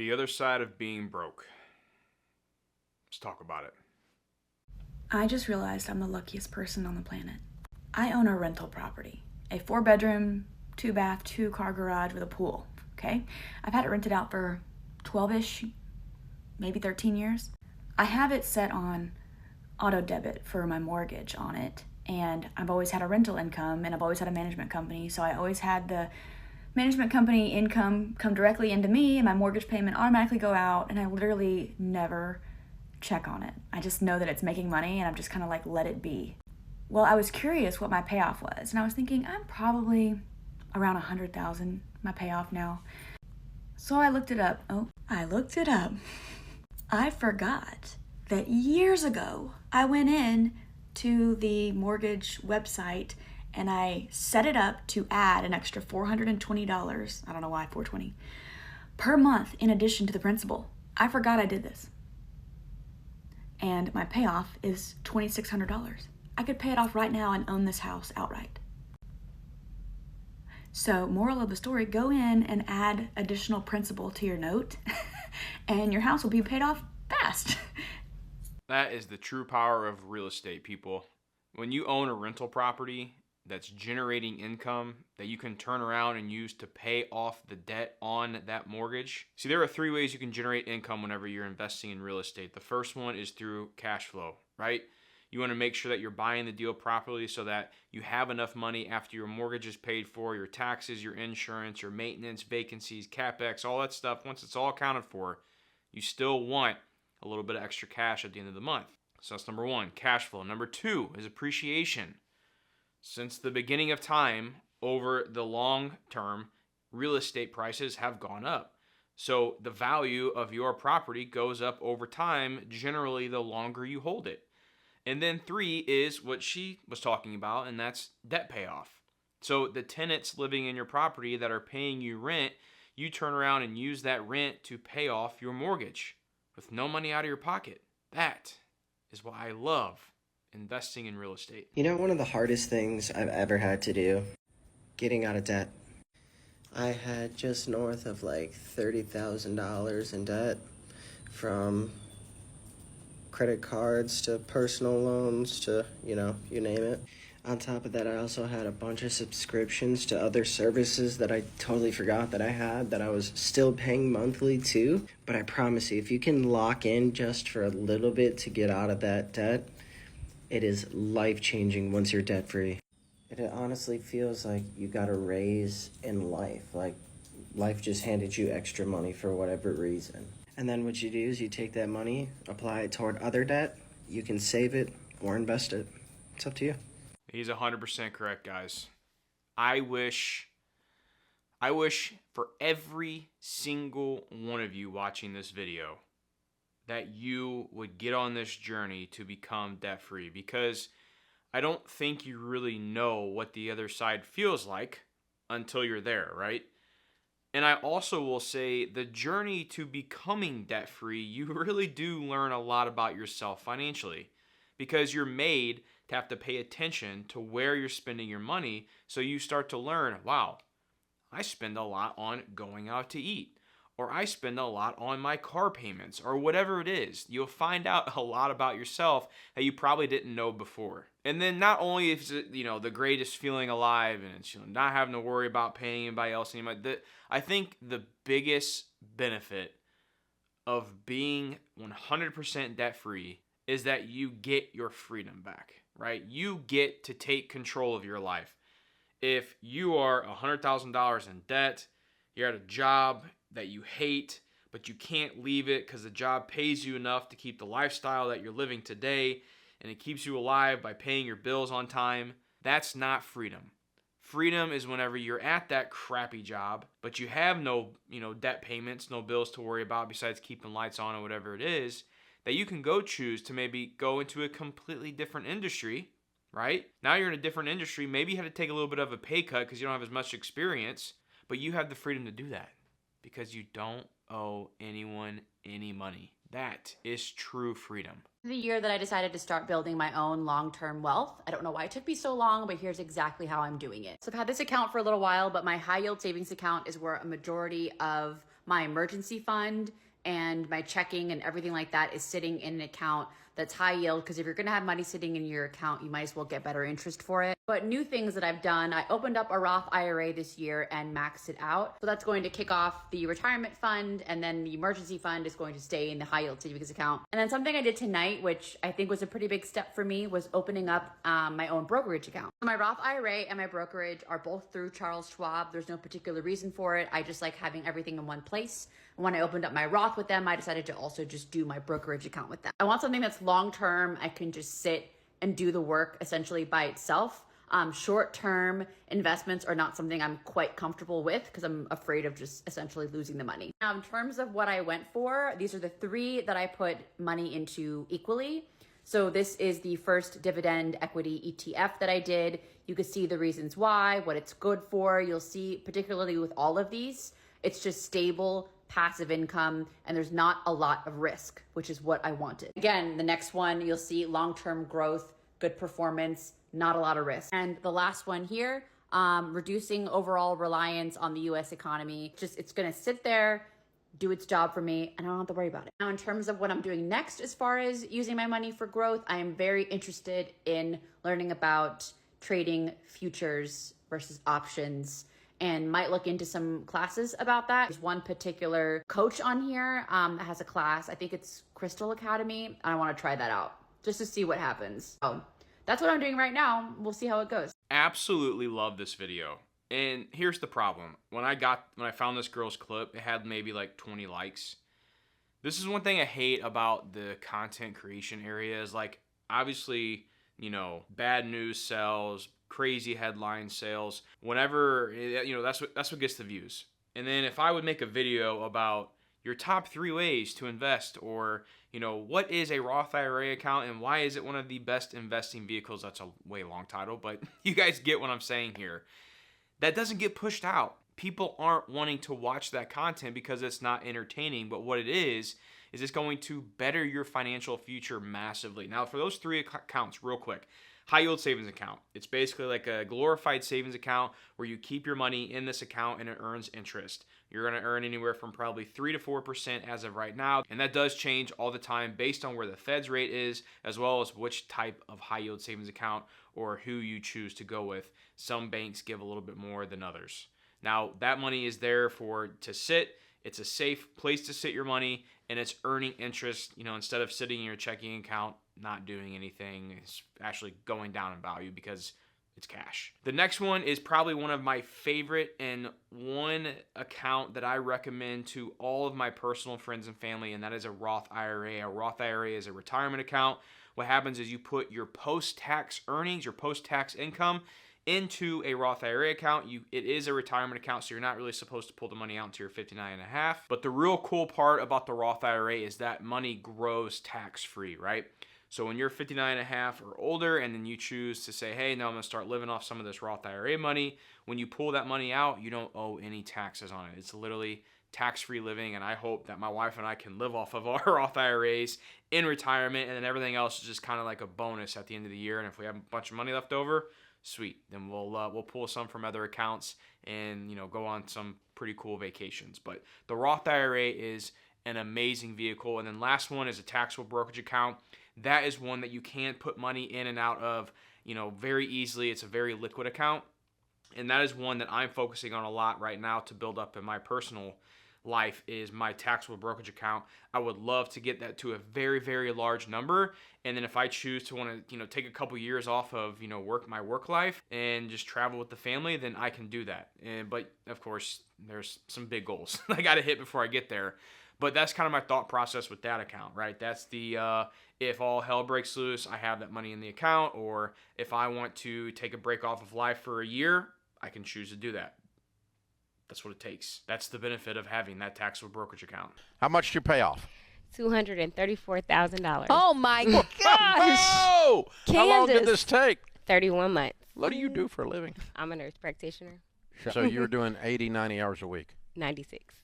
The other side of being broke. Let's talk about it. I just realized I'm the luckiest person on the planet. I own a rental property, a 4-bedroom, 2-bath, 2-car garage with a pool, okay? I've had it rented out for 12-ish, maybe 13 years. I have it set on auto debit for my mortgage on it, and I've always had a rental income, and I've always had a management company, so I always had the management company income come directly into me, and my mortgage payment automatically go out, and I literally never check on it. I just know that it's making money, and I'm just kind of like, let it be. Well, I was curious what my payoff was, and I was thinking I'm probably around 100,000, my payoff now. So I looked it up. I forgot that years ago I went in to the mortgage website and I set it up to add an extra $420, I don't know why, $420, per month in addition to the principal. I forgot I did this. And my payoff is $2,600. I could pay it off right now and own this house outright. So, moral of the story, go in and add additional principal to your note and your house will be paid off fast. That is the true power of real estate, people. When you own a rental property that's generating income that you can turn around and use to pay off the debt on that mortgage. See, there are 3 ways you can generate income whenever you're investing in real estate. The first one is through cash flow, right? You want to make sure that you're buying the deal properly so that you have enough money after your mortgage is paid for, your taxes, your insurance, your maintenance, vacancies, CapEx, all that stuff. Once it's all accounted for, you still want a little bit of extra cash at the end of the month. So that's number 1, cash flow. Number 2 is appreciation. Since the beginning of time, over the long term, real estate prices have gone up. So the value of your property goes up over time, generally the longer you hold it. And then 3 is what she was talking about, and that's debt payoff. So the tenants living in your property that are paying you rent, you turn around and use that rent to pay off your mortgage with no money out of your pocket. That is why I love investing in real estate. You know, one of the hardest things I've ever had to do, getting out of debt. I had just north of like $30,000 in debt, from credit cards to personal loans to, you name it. On top of that, I also had a bunch of subscriptions to other services that I totally forgot that I had, that I was still paying monthly to. But I promise you, if you can lock in just for a little bit to get out of that debt, it is life-changing once you're debt-free. It honestly feels like you got a raise in life. Like life just handed you extra money for whatever reason. And then what you do is you take that money, apply it toward other debt. You can save it or invest it. It's up to you. He's 100% correct, guys. I wish for every single one of you watching this video that you would get on this journey to become debt-free, because I don't think you really know what the other side feels like until you're there, right? And I also will say the journey to becoming debt-free, you really do learn a lot about yourself financially, because you're made to have to pay attention to where you're spending your money. So you start to learn, wow, I spend a lot on going out to eat, or I spend a lot on my car payments, or whatever it is. You'll find out a lot about yourself that you probably didn't know before. And then not only is it, the greatest feeling alive, and it's not having to worry about paying anybody else any money. I think the biggest benefit of being 100% debt-free is that you get your freedom back, right? You get to take control of your life. If you are $100,000 in debt, you're at a job that you hate, but you can't leave it because the job pays you enough to keep the lifestyle that you're living today, and it keeps you alive by paying your bills on time, that's not freedom. Freedom is whenever you're at that crappy job, but you have no, debt payments, no bills to worry about besides keeping lights on or whatever it is, that you can go choose to maybe go into a completely different industry, right? Now you're in a different industry. Maybe you have to take a little bit of a pay cut because you don't have as much experience, but you have the freedom to do that because you don't owe anyone any money. That is true freedom. The year that I decided to start building my own long-term wealth. I don't know why it took me so long, but here's exactly how I'm doing it. So I've had this account for a little while, but my high yield savings account is where a majority of my emergency fund and my checking and everything like that is sitting in an account that's high yield, because if you're gonna have money sitting in your account, you might as well get better interest for it. But new things that I've done, I opened up a Roth IRA this year and maxed it out. So that's going to kick off the retirement fund, and then the emergency fund is going to stay in the high yield savings account. And then something I did tonight, which I think was a pretty big step for me, was opening up my own brokerage account. So my Roth IRA and my brokerage are both through Charles Schwab. There's no particular reason for it. I just like having everything in one place. When I opened up my Roth with them, I decided to also just do my brokerage account with them. I want something that's long-term. I can just sit and do the work essentially by itself. Short-term investments are not something I'm quite comfortable with because I'm afraid of just essentially losing the money. Now, in terms of what I went for, these are the 3 that I put money into equally. So this is the first dividend equity ETF that I did. You can see the reasons why, what it's good for. You'll see, particularly with all of these, it's just stable, passive income, and there's not a lot of risk, which is what I wanted. Again, the next one, you'll see long-term growth, good performance, not a lot of risk. And the last one here, reducing overall reliance on the US economy. Just, it's gonna sit there, do its job for me, and I don't have to worry about it. Now, in terms of what I'm doing next as far as using my money for growth, I am very interested in learning about trading futures versus options, and might look into some classes about that. There's one particular coach on here that has a class. I think it's Crystal Academy. And I want to try that out just to see what happens. So that's what I'm doing right now. We'll see how it goes. Absolutely love this video. And here's the problem. When I found this girl's clip, it had maybe like 20 likes. This is one thing I hate about the content creation area is, like, obviously, you know, bad news sells, crazy headline sales. Whenever, you know, that's what gets the views. And then if I would make a video about your top 3 ways to invest, or, you know, what is a Roth IRA account and why is it one of the best investing vehicles, that's a way long title, but you guys get what I'm saying here. That doesn't get pushed out. People aren't wanting to watch that content because it's not entertaining, but what it is it's going to better your financial future massively. Now, for those 3 accounts, real quick, high yield savings account. It's basically like a glorified savings account where you keep your money in this account and it earns interest. You're going to earn anywhere from probably 3 to 4% as of right now. And that does change all the time based on where the Fed's rate is, as well as which type of high yield savings account or who you choose to go with. Some banks give a little bit more than others. Now, that money is there to sit. It's a safe place to sit your money, and it's earning interest, you know, instead of sitting in your checking account, not doing anything. It's actually going down in value because it's cash. The next one is probably one of my favorite, and one account that I recommend to all of my personal friends and family, and that is a Roth IRA. A Roth IRA is a retirement account. What happens is you put your post-tax earnings, your post-tax income, into a Roth IRA account. It is a retirement account, so you're not really supposed to pull the money out until you're 59 and a half. But the real cool part about the Roth IRA is that money grows tax-free, right? So when you're 59 and a half or older, and then you choose to say, hey, no, I'm gonna start living off some of this Roth IRA money, when you pull that money out, you don't owe any taxes on it. It's literally tax-free living, and I hope that my wife and I can live off of our Roth IRAs in retirement, and then everything else is just kind of like a bonus at the end of the year. And if we have a bunch of money left over, sweet, then we'll pull some from other accounts and, you know, go on some pretty cool vacations. But the Roth IRA is an amazing vehicle. And then last one is a taxable brokerage account. That is one that you can put money in and out of, you know, very easily. It's a very liquid account, and that is one that I'm focusing on a lot right now to build up in my personal life, is my taxable brokerage account. I would love to get that to a very, very large number. And then if I choose to want to, you know, take a couple years off of, you know, my work life and just travel with the family, then I can do that. But of course, there's some big goals I got to hit before I get there. But that's kind of my thought process with that account, right? That's the, if all hell breaks loose, I have that money in the account. Or if I want to take a break off of life for a year, I can choose to do that. That's what it takes. That's the benefit of having that taxable brokerage account. How much did you pay off? $234,000. Oh my gosh. Oh! How long did this take? 31 months. What do you do for a living? I'm a nurse practitioner. So you were doing 80, 90 hours a week? 96.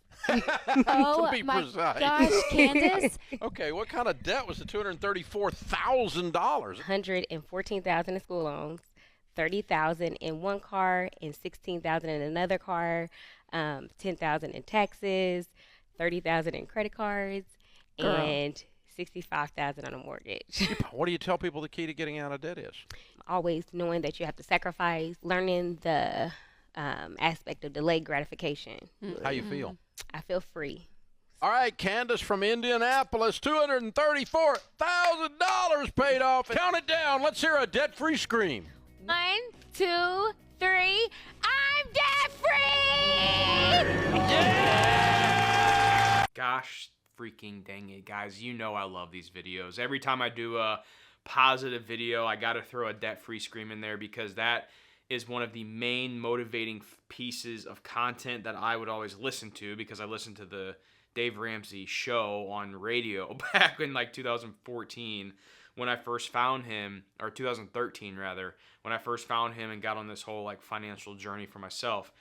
Oh to be my precise. gosh, Candace. Okay, what kind of debt was the $234,000? $114,000 in school loans, $30,000 in one car, and $16,000 in another car, $10,000 in taxes, $30,000 in credit cards, Girl. and $65,000 on a mortgage. What do you tell people the key to getting out of debt is? Always knowing that you have to sacrifice, learning the aspect of delayed gratification. How you feel? I feel free. All right, Candace from Indianapolis, $234,000 paid off. Count it down. Let's hear a debt-free scream. 1, 2, 3. I'm debt free! Gosh freaking dang it, guys. You know I love these videos. Every time I do a positive video, I got to throw a debt-free scream in there because that is one of the main motivating pieces of content that I would always listen to because I listened to the Dave Ramsey show on radio back in like 2014 when I first found him, or 2013 rather, when I first found him and got on this whole like financial journey for myself.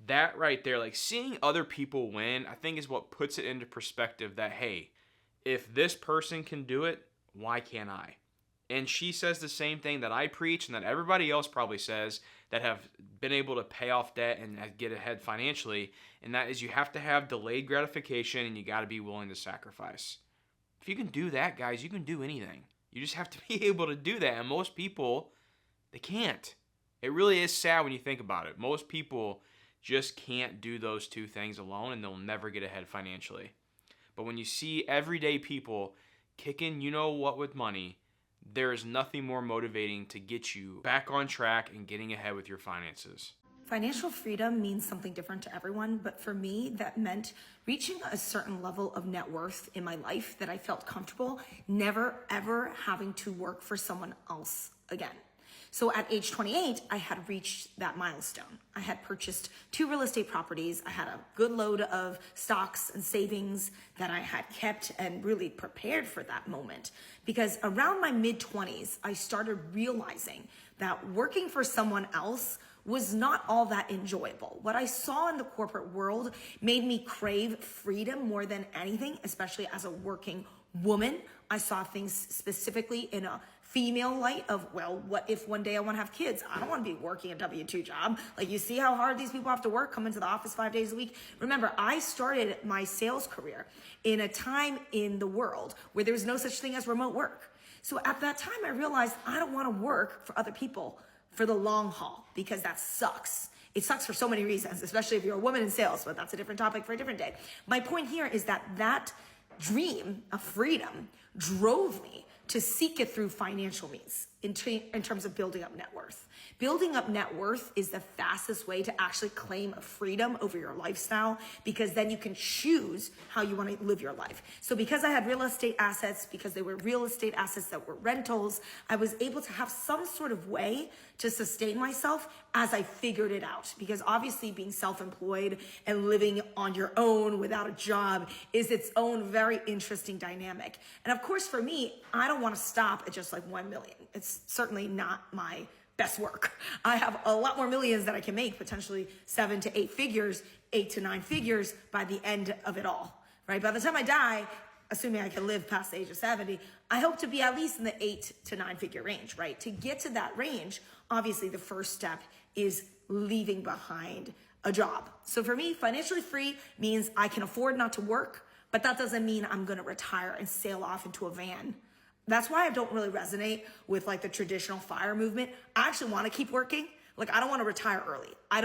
That right there, like seeing other people win, I think is what puts it into perspective that, hey, if this person can do it, why can't I? And she says the same thing that I preach and that everybody else probably says that have been able to pay off debt and get ahead financially, and that is you have to have delayed gratification and you got to be willing to sacrifice. If you can do that, guys, you can do anything. You just have to be able to do that, and most people, they can't. It really is sad when you think about it. Most people just can't do those two things alone, and they'll never get ahead financially. But when you see everyday people kicking you know what with money, there is nothing more motivating to get you back on track and getting ahead with your finances. Financial freedom means something different to everyone, but for me, that meant reaching a certain level of net worth in my life that I felt comfortable, never ever having to work for someone else again. So at age 28, I had reached that milestone. I had purchased 2 real estate properties. I had a good load of stocks and savings that I had kept and really prepared for that moment. Because around my mid-20s, I started realizing that working for someone else was not all that enjoyable. What I saw in the corporate world made me crave freedom more than anything, especially as a working woman. I saw things specifically in a female light of, well, what if one day I want to have kids? I don't want to be working a W-2 job. Like, you see how hard these people have to work, come into the office 5 days a week. Remember, I started my sales career in a time in the world where there was no such thing as remote work. So at that time, I realized I don't want to work for other people for the long haul because that sucks. It sucks for so many reasons, especially if you're a woman in sales, but that's a different topic for a different day. My point here is that dream of freedom drove me to seek it through financial means in terms of building up net worth. Building up net worth is the fastest way to actually claim freedom over your lifestyle because then you can choose how you want to live your life. So because I had real estate assets, because they were real estate assets that were rentals, I was able to have some sort of way to sustain myself as I figured it out. Because obviously being self-employed and living on your own without a job is its own very interesting dynamic. And of course for me, I don't want to stop at just like 1 million. It's certainly not my best work. I have a lot more millions that I can make, potentially 7 to 8 figures, 8 to 9 figures by the end of it all, right? By the time I die, assuming I can live past the age of 70, I hope to be at least in the 8 to 9 figure range, right? To get to that range, obviously the first step is leaving behind a job. So for me, financially free means I can afford not to work, but that doesn't mean I'm gonna retire and sail off into a van. That's why I don't really resonate with like the traditional FIRE movement. I actually want to keep working. Like, I don't want to retire early. I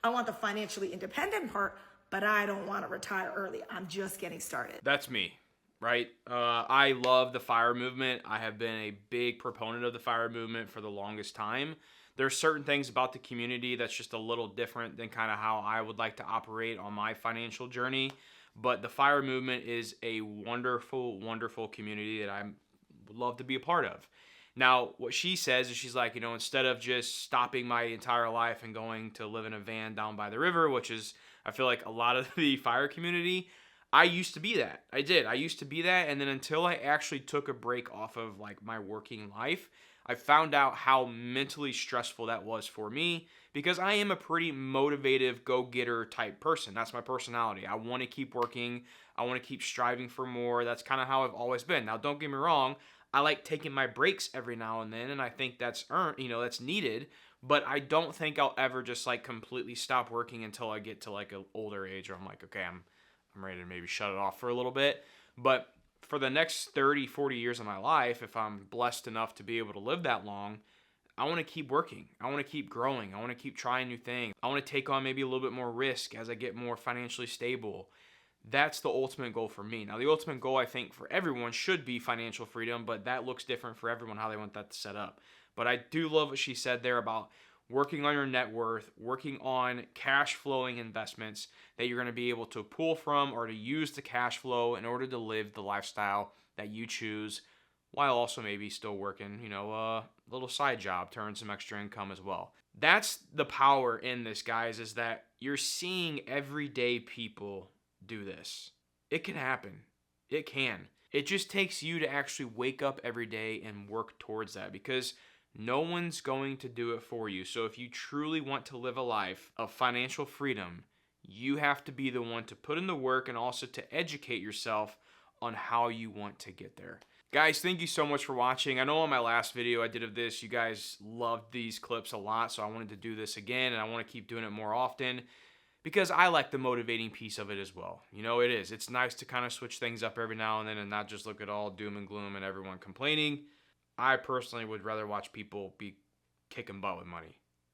want the financially independent part, but I don't want to retire early. I'm just getting started. That's me, right? I love the FIRE movement. I have been a big proponent of the FIRE movement for the longest time. There's certain things about the community that's just a little different than kind of how I would like to operate on my financial journey. But the FIRE movement is a wonderful, wonderful community that I would love to be a part of. Now, what she says is she's like, you know, instead of just stopping my entire life and going to live in a van down by the river, which is, I feel like a lot of the FIRE community, I used to be that. I used to be that. And then until I actually took a break off of like my working life, I found out how mentally stressful that was for me because I am a pretty motivative, go-getter type person. That's my personality. I want to keep working. I want to keep striving for more. That's kind of how I've always been. Now, don't get me wrong. I like taking my breaks every now and then, and I think that's that's needed. But I don't think I'll ever just like completely stop working until I get to like an older age where I'm like, okay, I'm I'm ready to maybe shut it off for a little bit. But for the next 30, 40 years of my life, if I'm blessed enough to be able to live that long, I want to keep working. I want to keep growing. I want to keep trying new things. I want to take on maybe a little bit more risk as I get more financially stable. That's the ultimate goal for me. Now, the ultimate goal, I think, for everyone should be financial freedom, but that looks different for everyone, how they want that to set up. But I do love what she said there about working on your net worth, working on cash flowing investments that you're going to be able to pull from or to use the cash flow in order to live the lifestyle that you choose, while also maybe still working, a little side job to earn some extra income as well. That's the power in this, guys, is that you're seeing everyday people do this. It can happen. It can. It just takes you to actually wake up every day and work towards that, because no one's going to do it for you. So if you truly want to live a life of financial freedom, you have to be the one to put in the work and also to educate yourself on how you want to get there. Guys, thank you so much for watching. I know on my last video I did of this, you guys loved these clips a lot, so I wanted to do this again, and I want to keep doing it more often because I like the motivating piece of it as well. It is. It's nice to kind of switch things up every now and then and not just look at all doom and gloom and everyone complaining. I personally would rather watch people be kicking butt with money.